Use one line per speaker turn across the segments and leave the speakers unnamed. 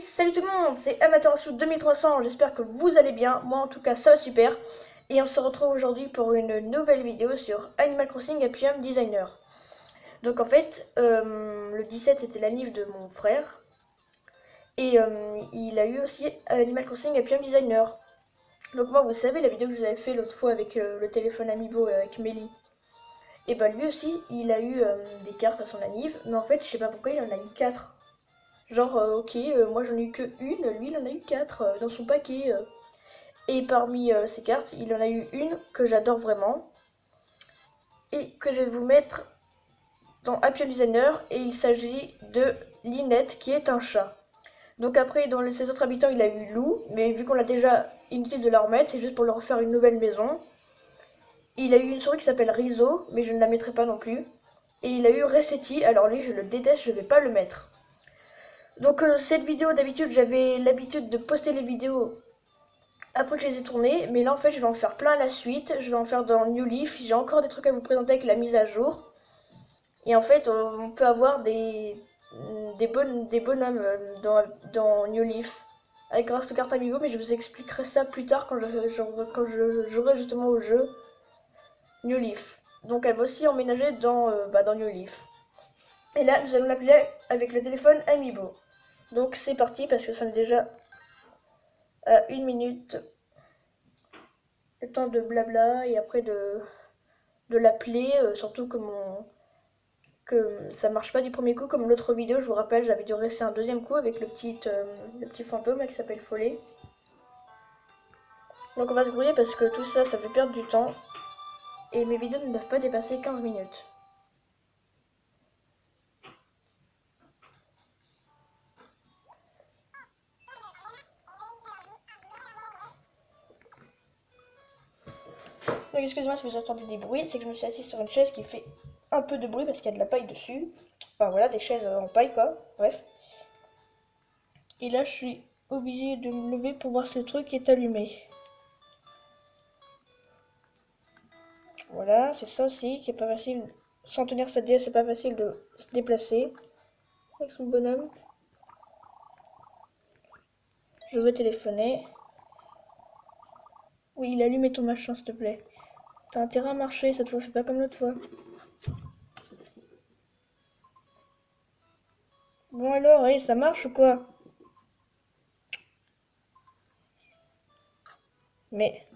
Salut tout le monde, c'est Amaterasu 2300, j'espère que vous allez bien, moi en tout cas ça va super. Et on se retrouve aujourd'hui pour une nouvelle vidéo sur Animal Crossing Happy Home Designer. Donc en fait, le 17 c'était l'anniv de mon frère. Et il a eu aussi Animal Crossing Happy Home Designer. Donc moi vous savez la vidéo que je vous avais fait l'autre fois avec le téléphone Amiibo avec Mélie. Et bah lui aussi il a eu des cartes à son anniv, mais en fait je sais pas pourquoi il en a eu 4. Genre, ok, moi j'en ai eu que une, lui il en a eu 4 dans son paquet. Et parmi ces cartes, il en a eu une que j'adore vraiment et que je vais vous mettre dans Happy Home Designer. Et il s'agit de Linette qui est un chat. Donc après, dans ses autres habitants, il a eu Lou, mais vu qu'on l'a déjà, inutile de la remettre, c'est juste pour leur refaire une nouvelle maison. Il a eu une souris qui s'appelle Rizzo, mais je ne la mettrai pas non plus. Et il a eu Resetti, alors lui je le déteste, je vais pas le mettre. Donc cette vidéo, d'habitude j'avais l'habitude de poster les vidéos après que je les ai tournées, mais là en fait je vais en faire plein à la suite, je vais en faire dans New Leaf, j'ai encore des trucs à vous présenter avec la mise à jour. Et en fait on peut avoir des bonhommes dans New Leaf, avec grâce aux cartes Amiibo, mais je vous expliquerai ça plus tard quand je jouerai justement au jeu New Leaf. Donc elle va aussi emménager dans New Leaf. Et là nous allons l'appeler avec le téléphone Amiibo. Donc c'est parti parce que ça est déjà à 1 minute. Le temps de blabla et après de l'appeler, surtout que ça marche pas du premier coup comme l'autre vidéo, je vous rappelle, j'avais dû rester un deuxième coup avec le petit fantôme qui s'appelle Follet. Donc on va se grouiller parce que tout ça, ça fait perdre du temps. Et mes vidéos ne doivent pas dépasser 15 minutes. Donc excusez-moi si vous entendez des bruits, c'est que je me suis assise sur une chaise qui fait un peu de bruit parce qu'il y a de la paille dessus. Enfin voilà, des chaises en paille quoi, bref. Et là je suis obligée de me lever pour voir si le truc est allumé. Voilà, c'est ça aussi qui est pas facile. Sans tenir sa DS, c'est pas facile de se déplacer avec son bonhomme. Je veux téléphoner. Oui, il allume ton machin, s'il te plaît. T'as intérêt à marcher, cette fois, fais pas comme l'autre fois. Bon alors, hey, ça marche ou quoi? Mais,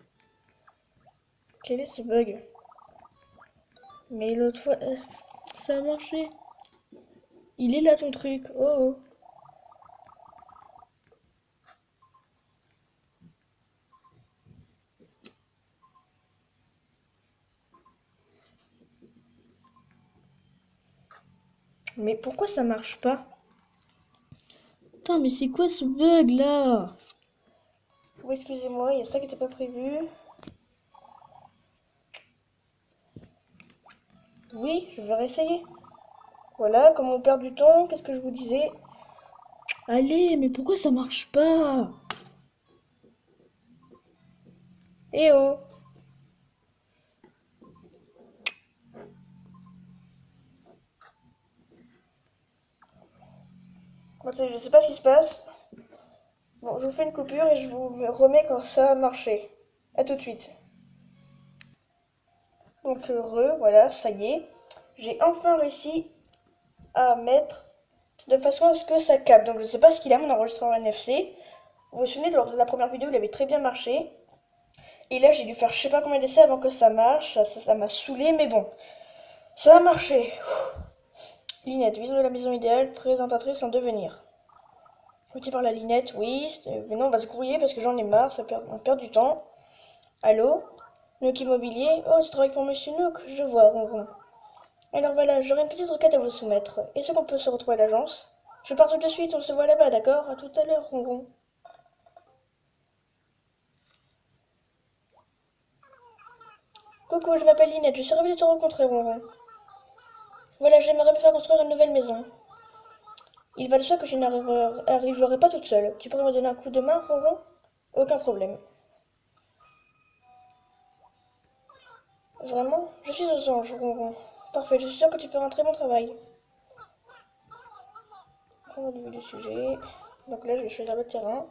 quel est ce bug? Mais l'autre fois, ça a marché. Il est là ton truc, oh oh. Mais pourquoi ça marche pas? Putain, mais c'est quoi ce bug là? Oui, excusez-moi, il y a ça qui n'était pas prévu. Oui, je vais réessayer. Voilà, comme on perd du temps, qu'est-ce que je vous disais? Allez, mais pourquoi ça marche pas? Eh oh! Bon, je sais pas ce qui se passe. Bon, je vous fais une coupure et je vous remets quand ça a marché. A tout de suite. Donc voilà, ça y est. J'ai enfin réussi à mettre de façon à ce que ça capte. Donc je sais pas ce qu'il a mon enregistreur NFC. Vous vous souvenez, lors de la première vidéo, il avait très bien marché. Et là, j'ai dû faire je sais pas combien d'essais avant que ça marche. Ça m'a saoulé, mais bon. Ça a marché. Linette, vision de la maison idéale, présentatrice en devenir. Petit par la Linette, oui. Mais non, on va se grouiller parce que j'en ai marre, on perd du temps. Allô? Nook Immobilier? Oh, tu travailles pour Monsieur Nook? Je vois, ronron. Alors voilà, j'aurais une petite requête à vous soumettre. Est-ce qu'on peut se retrouver à l'agence? Je pars tout de suite, on se voit là-bas, d'accord? À tout à l'heure, ronron. Coucou, je m'appelle Linette, je suis ravie de te rencontrer, ronron. Voilà, j'aimerais me faire construire une nouvelle maison. Il va de soi que je n'arriverai pas toute seule. Tu pourrais me donner un coup de main, ronron? Aucun problème. Vraiment? Je suis aux anges, ronron. Parfait, je suis sûre que tu feras un très bon travail. Prends au niveau du sujet. Donc là, je vais choisir le terrain.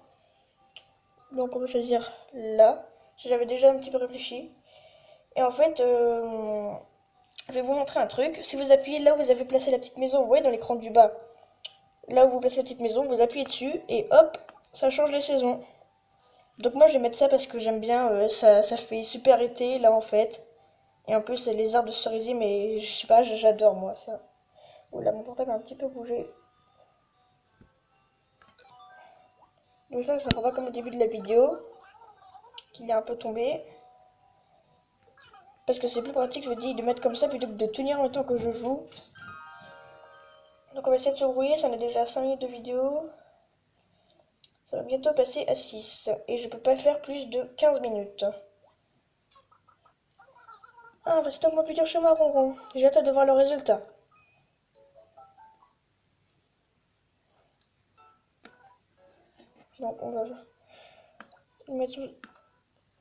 Donc on va choisir là. J'avais déjà un petit peu réfléchi. Et en fait, je vais vous montrer un truc. Si vous appuyez là où vous avez placé la petite maison, vous voyez dans l'écran du bas, là où vous placez la petite maison, vous appuyez dessus et hop, ça change les saisons. Donc moi je vais mettre ça parce que j'aime bien, ça fait super été là en fait. Et en plus les arbres de cerisier, mais je sais pas, j'adore moi ça. Oula, mon portable a un petit peu bougé. Donc là ça sera pas comme au début de la vidéo, qu'il est un peu tombé. Parce que c'est plus pratique, je me dis, de mettre comme ça plutôt que de tenir le temps que je joue. Donc on va essayer de se brouiller, ça en est déjà 5 minutes de vidéo. Ça va bientôt passer à 6. Et je peux pas faire plus de 15 minutes. Ah, bah c'est donc moi plus dur chez moi, Ronron. J'ai hâte de voir le résultat. Donc on va mettre le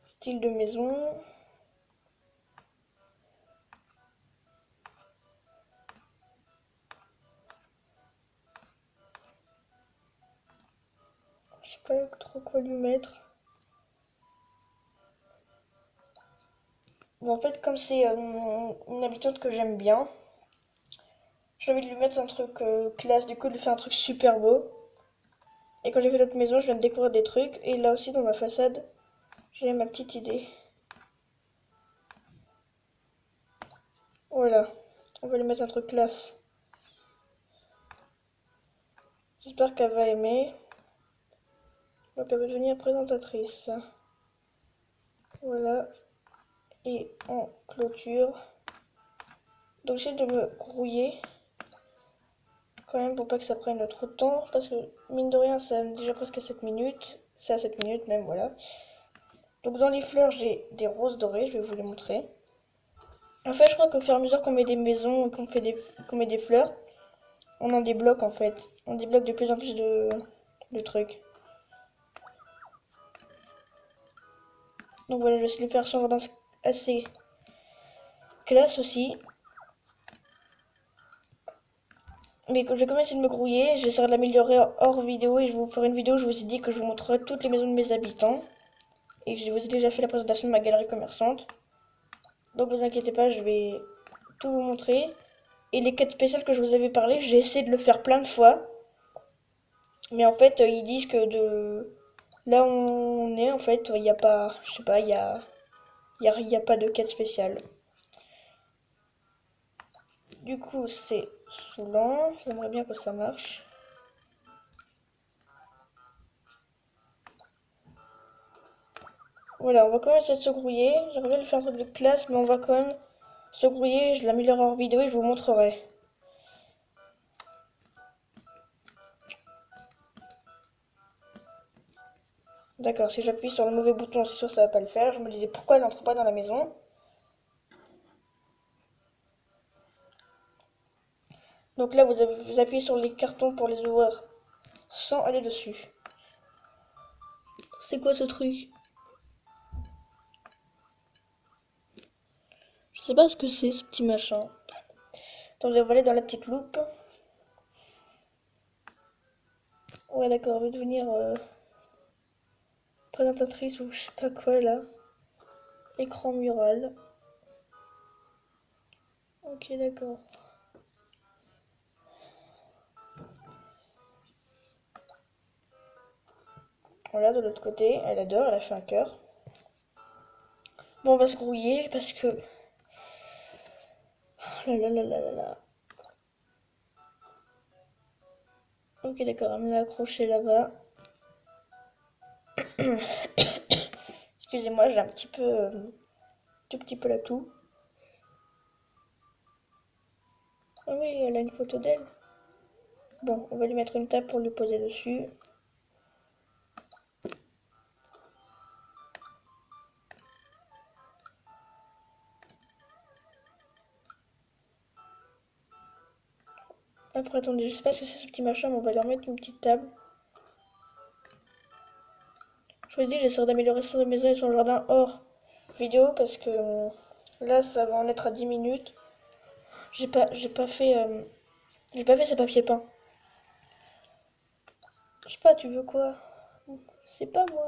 style de maison. Je sais pas trop quoi lui mettre. Bon, en fait, comme c'est une habitante que j'aime bien, j'ai envie de lui mettre un truc classe, du coup de lui faire un truc super beau. Et quand j'ai fait l'autre maison, je viens de découvrir des trucs. Et là aussi, dans ma façade, j'ai ma petite idée. Voilà, on va lui mettre un truc classe. J'espère qu'elle va aimer. Donc elle va devenir présentatrice. Voilà. Et en clôture. Donc j'essaie de me grouiller. Quand même pour pas que ça prenne trop de temps. Parce que mine de rien, ça a déjà presque 7 minutes. C'est à 7 minutes même, voilà. Donc dans les fleurs, j'ai des roses dorées. Je vais vous les montrer. En fait, je crois qu'au fur et à mesure qu'on met des maisons, qu'on met des fleurs, on en débloque en fait. On débloque de plus en plus de trucs. Donc voilà, je vais essayer de faire sur un jardin assez classe aussi. Mais je vais commencer de me grouiller, j'essaierai de l'améliorer hors vidéo et je vous ferai une vidéo où je vous ai dit que je vous montrerai toutes les maisons de mes habitants. Et je vous ai déjà fait la présentation de ma galerie commerçante. Donc vous inquiétez pas, je vais tout vous montrer. Et les quêtes spéciales que je vous avais parlé, j'ai essayé de le faire plein de fois. Mais en fait, ils disent que de là où on est, en fait, il n'y a pas, je sais pas, il y a pas de quête spéciale. Du coup, c'est saoulant. J'aimerais bien que ça marche. Voilà, on va quand même essayer de se grouiller. J'aimerais bien lui faire un truc de classe, mais on va quand même se grouiller. Je l'améliorerai en vidéo et je vous montrerai. D'accord, si j'appuie sur le mauvais bouton, c'est sûr que ça va pas le faire. Je me disais pourquoi elle n'entre pas dans la maison. Donc là, vous appuyez sur les cartons pour les ouvrir sans aller dessus. C'est quoi ce truc? Je sais pas ce que c'est, ce petit machin. Attendez, on va aller dans la petite loupe. Ouais, d'accord, on va devenir présentatrice ou je sais pas quoi là. Écran mural. Ok, d'accord. Voilà, de l'autre côté, elle adore, elle a fait un cœur. Bon, on va se grouiller parce que... Oh là là là là là là. Ok, d'accord, elle me l'a accroché là-bas. Excusez-moi, j'ai un petit peu... tout petit peu la toux. Ah oui, elle a une photo d'elle. Bon, on va lui mettre une table pour lui poser dessus. Après, attendez, je sais pas ce que c'est ce petit machin, mais on va leur mettre une petite table. Je vous ai dit, j'essaierai d'améliorer son maison et son jardin hors vidéo parce que là, ça va en être à 10 minutes. J'ai pas fait ces papiers peints. Je sais pas, tu veux quoi? Je sais pas moi.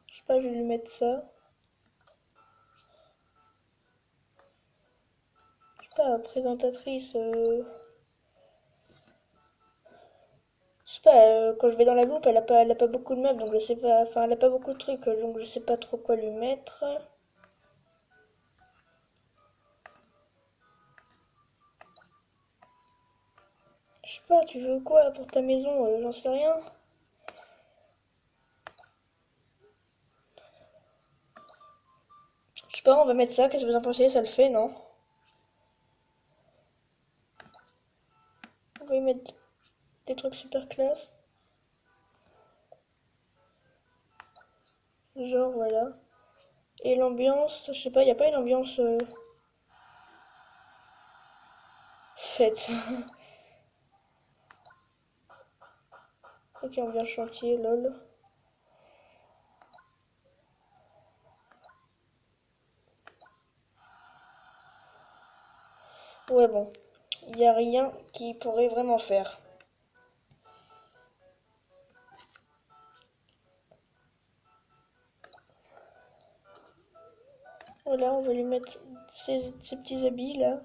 Je sais pas, je vais lui mettre ça. Je sais pas, présentatrice. Je sais pas, quand je vais dans la loupe, elle a pas beaucoup de meubles, donc je sais pas. Enfin, elle a pas beaucoup de trucs, donc je sais pas trop quoi lui mettre. Je sais pas, tu veux quoi pour ta maison? J'en sais rien. Je sais pas, on va mettre ça. Qu'est-ce que vous en pensez? Ça le fait, non? On va y mettre des trucs super classe. Genre, voilà. Et l'ambiance, je sais pas, y a pas une ambiance fête. Ok, ambiance chantier, lol. Ouais, bon. Y a rien qui pourrait vraiment faire. Voilà, on va lui mettre ses petits habits là,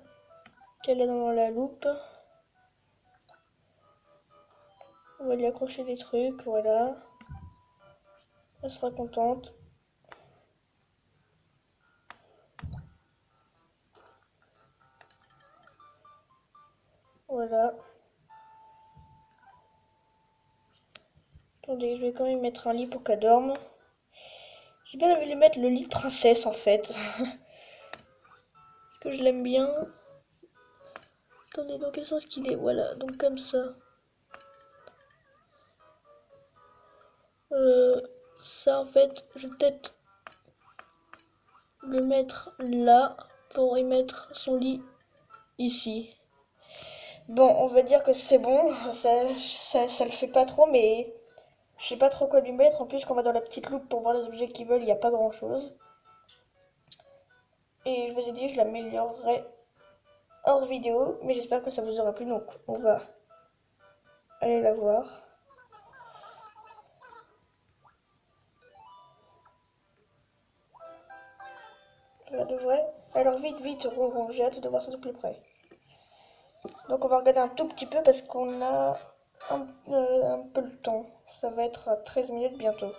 qu'elle a dans la loupe. On va lui accrocher des trucs, voilà. Elle sera contente. Voilà. Attendez, je vais quand même mettre un lit pour qu'elle dorme. J'ai bien envie de lui mettre le lit de princesse en fait. Parce que je l'aime bien. Attendez, dans quel sens qu'il est? Voilà, donc comme ça. Ça en fait, je vais peut-être le mettre là pour y mettre son lit ici. Bon, on va dire que c'est bon, ça le fait pas trop, mais je sais pas trop quoi lui mettre. En plus, quand on va dans la petite loupe pour voir les objets qu'ils veulent, il n'y a pas grand chose. Et je vous ai dit, je l'améliorerai hors vidéo, mais j'espère que ça vous aura plu, donc on va aller la voir. Ça devrait. Alors vite, vite, ronron, j'ai hâte de voir ça de plus près. Donc on va regarder un tout petit peu parce qu'on a un peu le temps. Ça va être à 13 minutes bientôt.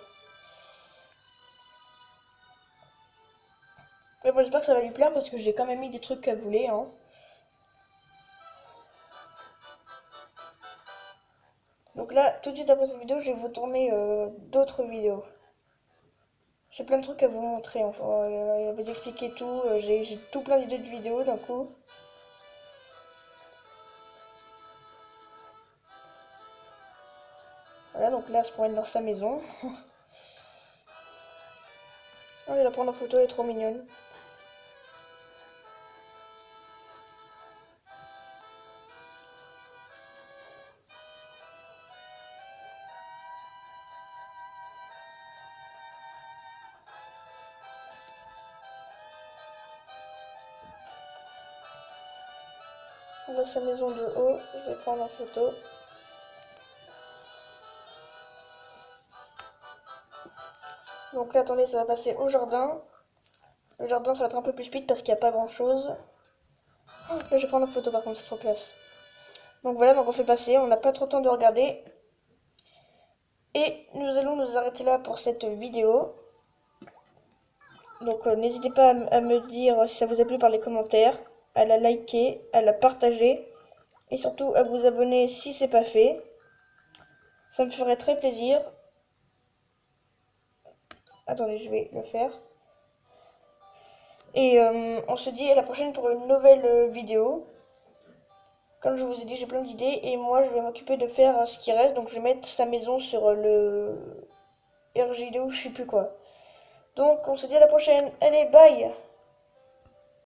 Mais bon, j'espère que ça va lui plaire parce que j'ai quand même mis des trucs qu'elle voulait, hein. Donc là, tout de suite après cette vidéo, je vais vous tourner d'autres vidéos. J'ai plein de trucs à vous montrer, enfin, à vous expliquer tout. J'ai tout plein d'idées de vidéos d'un coup. Voilà, donc là, elle se promène dans sa maison. On va la prendre en photo, elle est trop mignonne. On a sa maison de haut, je vais prendre en photo. Donc là, attendez, ça va passer au jardin. Le jardin, ça va être un peu plus speed parce qu'il n'y a pas grand chose. Oh, là, je vais prendre en photo par contre, c'est trop classe. Donc voilà, donc on fait passer, on n'a pas trop le temps de regarder. Et nous allons nous arrêter là pour cette vidéo. Donc n'hésitez pas à me dire si ça vous a plu par les commentaires, à la liker, à la partager. Et surtout à vous abonner si c'est pas fait. Ça me ferait très plaisir. Attendez, je vais le faire. Et on se dit à la prochaine pour une nouvelle vidéo. Comme je vous ai dit, j'ai plein d'idées. Et moi, je vais m'occuper de faire ce qui reste. Donc je vais mettre sa maison sur le RGD ou je sais plus quoi. Donc on se dit à la prochaine. Allez, bye!